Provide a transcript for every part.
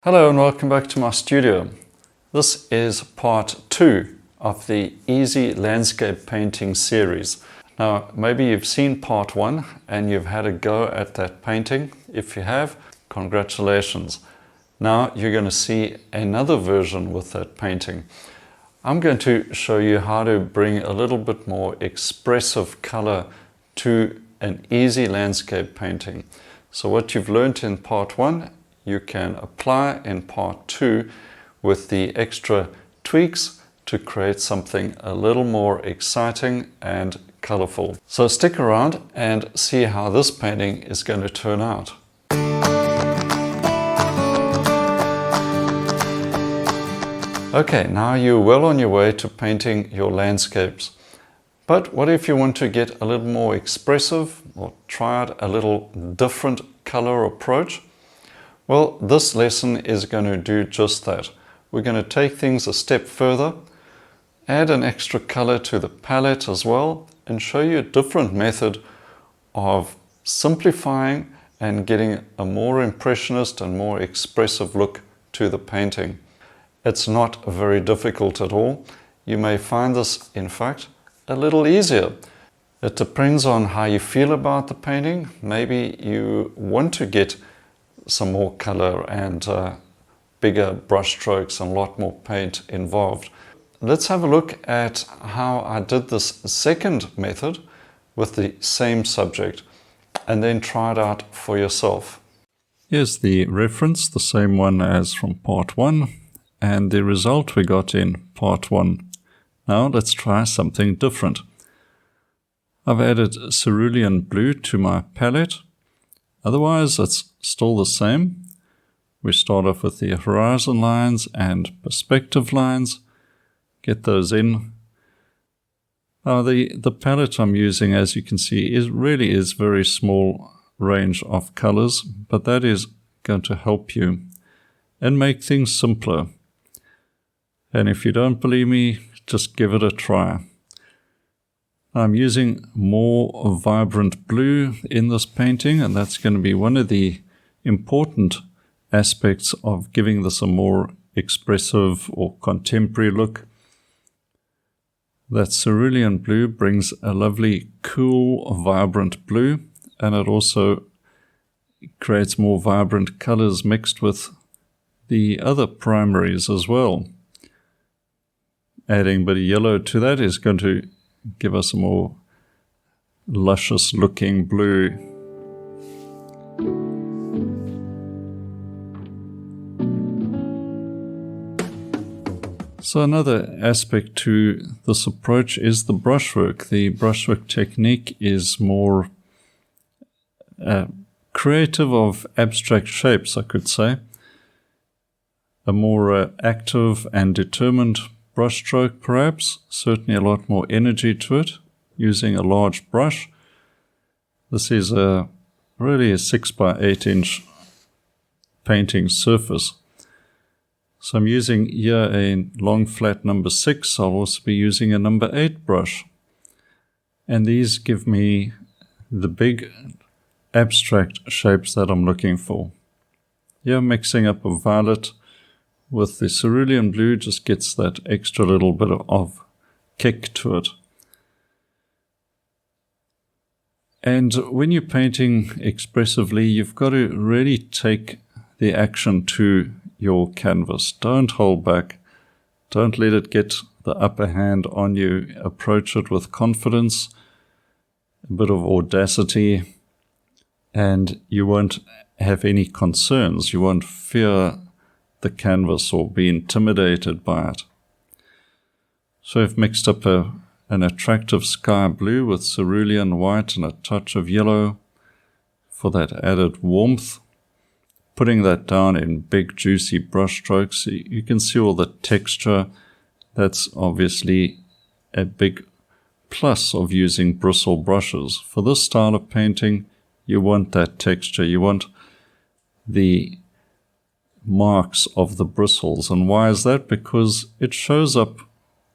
Hello and welcome back to my studio. This is part 2 of the Easy Landscape Painting series. Now, maybe you've seen part 1 and you've had a go at that painting. If you have, congratulations. Now you're going to see another version with that painting. I'm going to show you how to bring a little bit more expressive color to an easy landscape painting. So what you've learned in part 1 you can apply in part 2 with the extra tweaks to create something a little more exciting and colorful. So stick around and see how this painting is going to turn out. Okay, now you're well on your way to painting your landscapes. But what if you want to get a little more expressive or try out a little different color approach? Well, this lesson is going to do just that. We're going to take things a step further, add an extra color to the palette as well, and show you a different method of simplifying and getting a more impressionist and more expressive look to the painting. It's not very difficult at all. You may find this, in fact, a little easier. It depends on how you feel about the painting. Maybe you want to get some more color and bigger brush strokes and a lot more paint involved. Let's have a look at how I did this second method with the same subject and then try it out for yourself. Here's the reference, the same one as from part 1 and the result we got in part 1. Now let's try something different. I've added cerulean blue to my palette. Otherwise, it's still the same. We start off with the horizon lines and perspective lines. Get those in. Now, the palette I'm using, as you can see, really is very small range of colors, but that is going to help you and make things simpler. And if you don't believe me, just give it a try. I'm using more vibrant blue in this painting, and that's going to be one of the important aspects of giving this a more expressive or contemporary look. That cerulean blue brings a lovely, cool, vibrant blue, and it also creates more vibrant colors mixed with the other primaries as well. Adding a bit of yellow to that is going to give us a more luscious looking blue. So another aspect to this approach is the brushwork. The brushwork technique is more creative of abstract shapes, I could say. A more active and determined brushstroke perhaps, certainly a lot more energy to it, using a large brush. This is really a 6 by 8 inch painting surface. So I'm using here a long flat number 6. I'll also be using a number 8 brush. And these give me the big abstract shapes that I'm looking for. Here mixing up a violet with the cerulean blue just gets that extra little bit of kick to it. And when you're painting expressively, you've got to really take the action to your canvas. Don't hold back. Don't let it get the upper hand on you. Approach it with confidence, a bit of audacity, and you won't have any concerns. You won't fear the canvas or be intimidated by it. So I've mixed up an attractive sky blue with cerulean white and a touch of yellow for that added warmth. Putting that down in big juicy brush strokes, you can see all the texture. That's obviously a big plus of using bristle brushes. For this style of painting, you want that texture. You want the marks of the bristles. And why is that? Because it shows up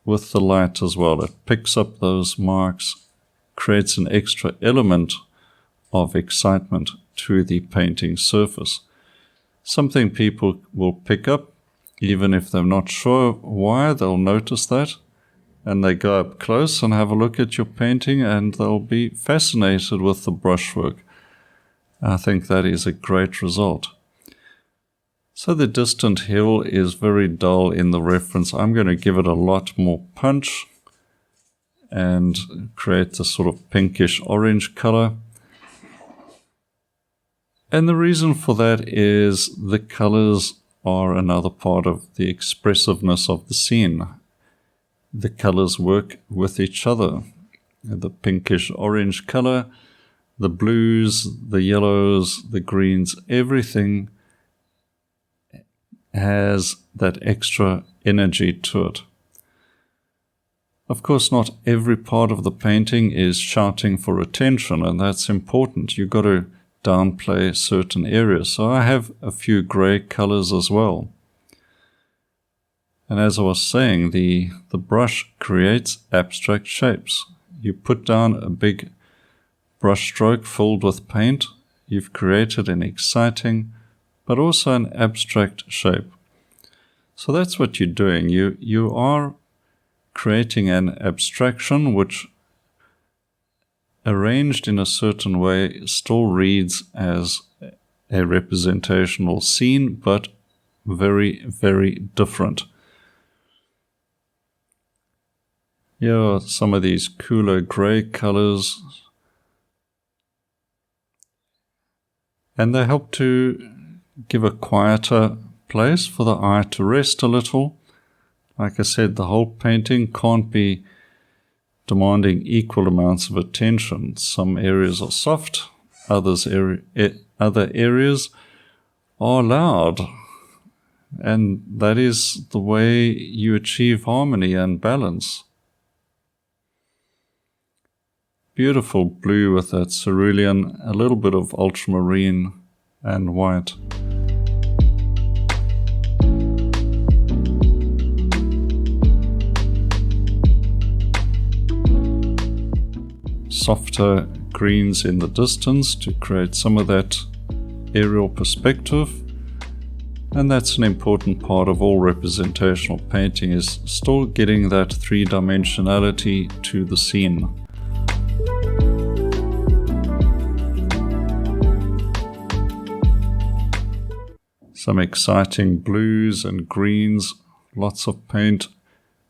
with the light as well. It picks up those marks, creates an extra element of excitement to the painting surface. Something people will pick up, even if they're not sure why, they'll notice that. And they go up close and have a look at your painting and they'll be fascinated with the brushwork. I think that is a great result. So the distant hill is very dull in the reference. I'm going to give it a lot more punch and create this sort of pinkish orange color. And the reason for that is the colors are another part of the expressiveness of the scene. The colors work with each other. The pinkish orange color, the blues, the yellows, the greens, everything has that extra energy to it. Of course, not every part of the painting is shouting for attention, and that's important. You've got to downplay certain areas. So I have a few gray colors as well. And as I was saying, the brush creates abstract shapes. You put down a big brush stroke filled with paint, you've created an exciting but also an abstract shape. So that's what you're doing. You are creating an abstraction which, arranged in a certain way, still reads as a representational scene, but very, very different. Here are some of these cooler gray colors, and they help to give a quieter place for the eye to rest a little. Like I said, the whole painting can't be demanding equal amounts of attention. Some areas are soft, other areas are loud, and that is the way you achieve harmony and balance. Beautiful blue with that cerulean, a little bit of ultramarine and white. Softer greens in the distance to create some of that aerial perspective. And that's an important part of all representational painting, is still getting that three-dimensionality to the scene. Some exciting blues and greens, lots of paint,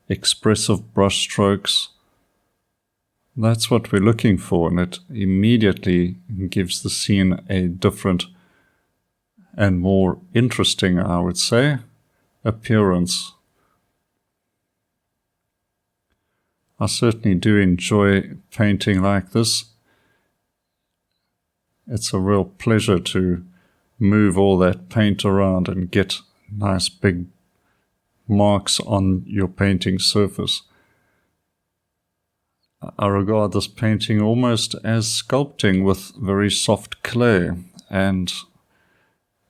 expressive brush strokes. That's what we're looking for, and it immediately gives the scene a different and more interesting, I would say, appearance. I certainly do enjoy painting like this. It's a real pleasure to move all that paint around and get nice big marks on your painting surface. I regard this painting almost as sculpting with very soft clay, and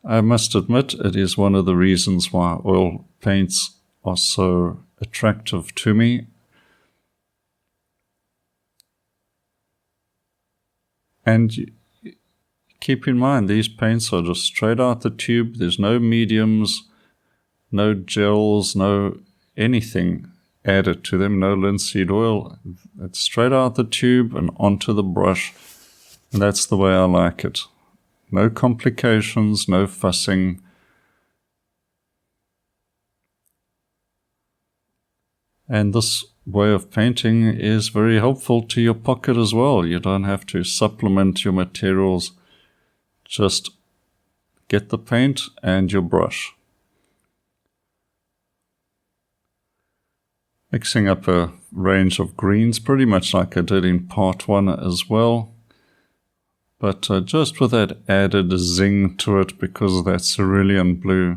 I must admit it is one of the reasons why oil paints are so attractive to me. And keep in mind, these paints are just straight out the tube. There's no mediums, no gels, no anything added to them, no linseed oil. It's straight out the tube and onto the brush. And that's the way I like it. No complications, no fussing. And this way of painting is very helpful to your pocket as well. You don't have to supplement your materials. Just get the paint and your brush. Mixing up a range of greens, pretty much like I did in part one as well. But just with that added zing to it because of that cerulean blue.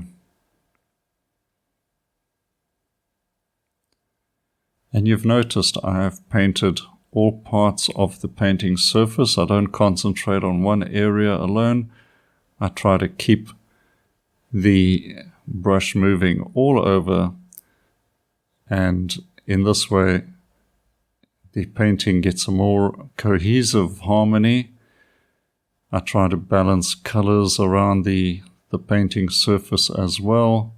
And you've noticed I have painted all parts of the painting surface. I don't concentrate on one area alone. I try to keep the brush moving all over, and in this way the painting gets a more cohesive harmony. I try to balance colors around the the painting surface as well.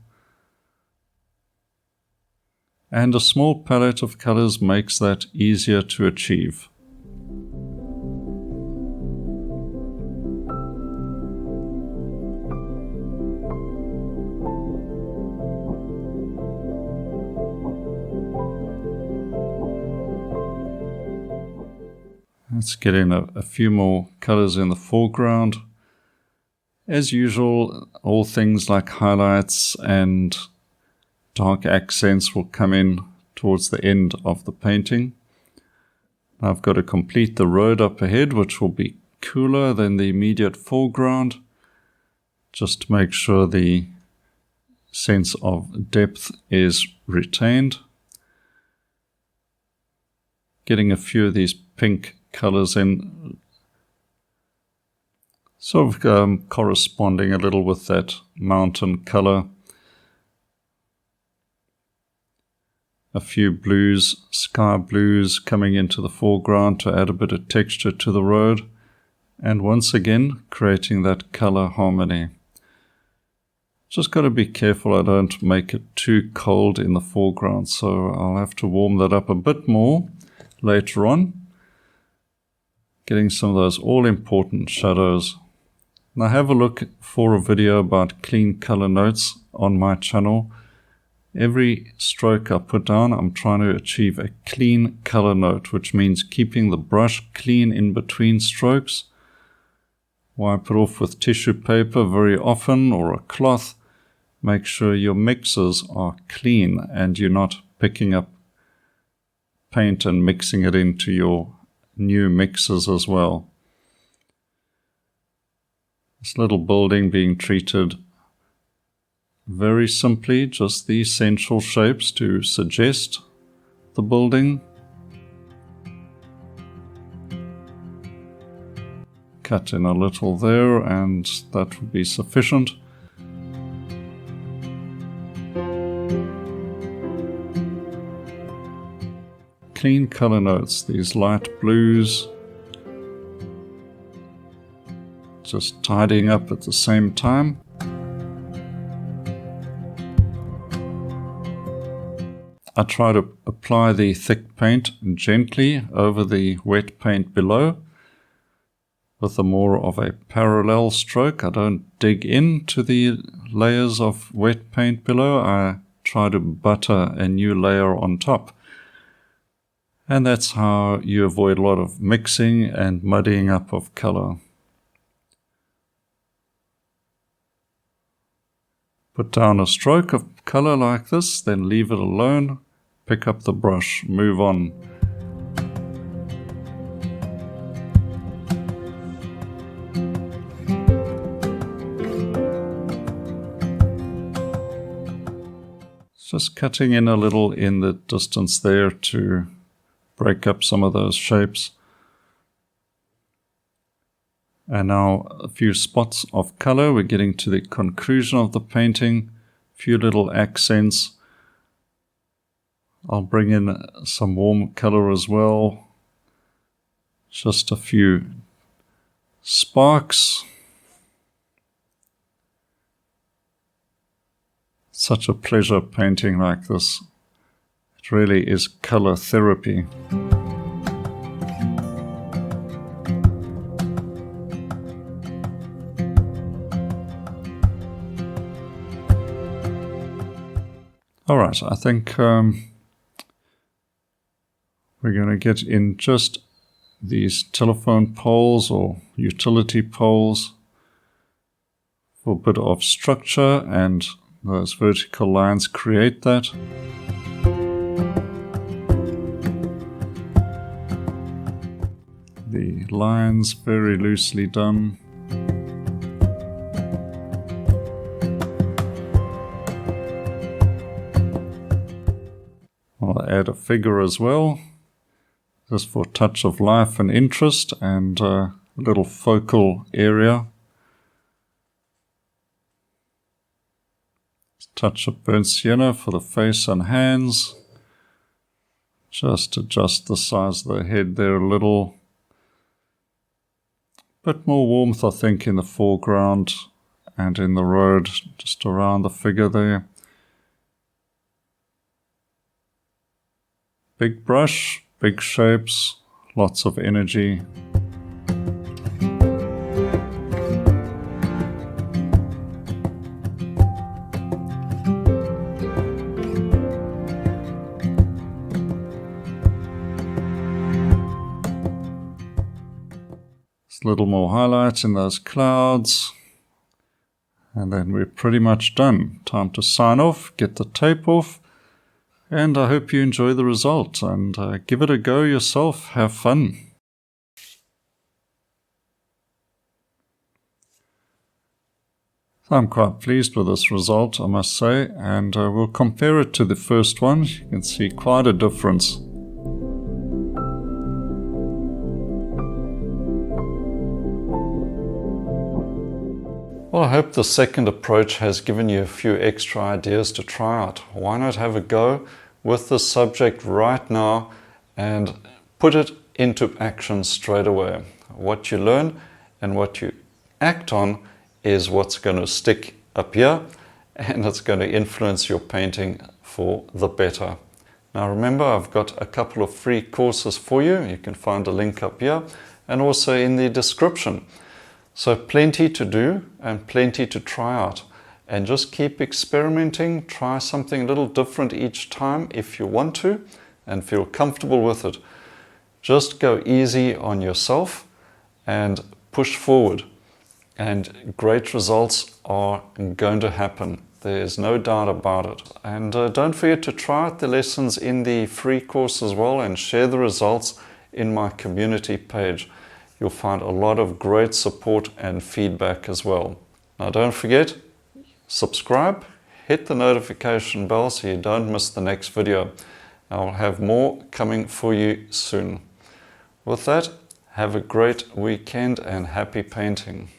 And a small palette of colors makes that easier to achieve. Let's get in a few more colors in the foreground. As usual, all things like highlights and dark accents will come in towards the end of the painting. I've got to complete the road up ahead, which will be cooler than the immediate foreground, just to make sure the sense of depth is retained. Getting a few of these pink colors in, sort of corresponding a little with that mountain color. A few blues, sky blues coming into the foreground to add a bit of texture to the road, and once again creating that color harmony. Just got to be careful I don't make it too cold in the foreground, so I'll have to warm that up a bit more later on. Getting some of those all-important shadows. Now have a look for a video about clean color notes on my channel. Every stroke I put down, I'm trying to achieve a clean color note, which means keeping the brush clean in between strokes. Wipe it off with tissue paper very often, or a cloth. Make sure your mixes are clean and you're not picking up paint and mixing it into your new mixes as well. This little building being treated very simply, just the essential shapes to suggest the building. Cut in a little there, and that would be sufficient. Clean color notes, these light blues, just tidying up at the same time. I try to apply the thick paint gently over the wet paint below with a more of a parallel stroke. I don't dig into the layers of wet paint below. I try to butter a new layer on top. And that's how you avoid a lot of mixing and muddying up of color. Put down a stroke of color like this, then leave it alone. Pick up the brush, move on. Just cutting in a little in the distance there to break up some of those shapes. And now a few spots of color. We're getting to the conclusion of the painting. A few little accents. I'll bring in some warm color as well. Just a few sparks. Such a pleasure painting like this. It really is color therapy. All right, I think we're going to get in just these telephone poles or utility poles for a bit of structure, and those vertical lines create that. The lines very loosely done. I'll add a figure as well, just for a touch of life and interest, and a little focal area. Touch of burnt sienna for the face and hands. Just adjust the size of the head there a little. Bit more warmth, I think, in the foreground, and in the road just around the figure there. Big brush, big shapes, lots of energy. Just a little more highlights in those clouds. And then we're pretty much done. Time to sign off, get the tape off. And I hope you enjoy the result and give it a go yourself. Have fun. I'm quite pleased with this result, I must say, and we'll compare it to the first one. You can see quite a difference. Well, I hope the second approach has given you a few extra ideas to try out. Why not have a go with the subject right now and put it into action straight away? What you learn and what you act on is what's going to stick up here, and it's going to influence your painting for the better. Now remember, I've got a couple of free courses for you. You can find a link up here and also in the description. So plenty to do and plenty to try out, and just keep experimenting. Try something a little different each time if you want to and feel comfortable with it. Just go easy on yourself and push forward, and great results are going to happen. There's no doubt about it. And don't forget to try out the lessons in the free course as well, and share the results in my community page. You'll find a lot of great support and feedback as well. Now don't forget, subscribe, hit the notification bell so you don't miss the next video. I'll have more coming for you soon. With that, have a great weekend and happy painting.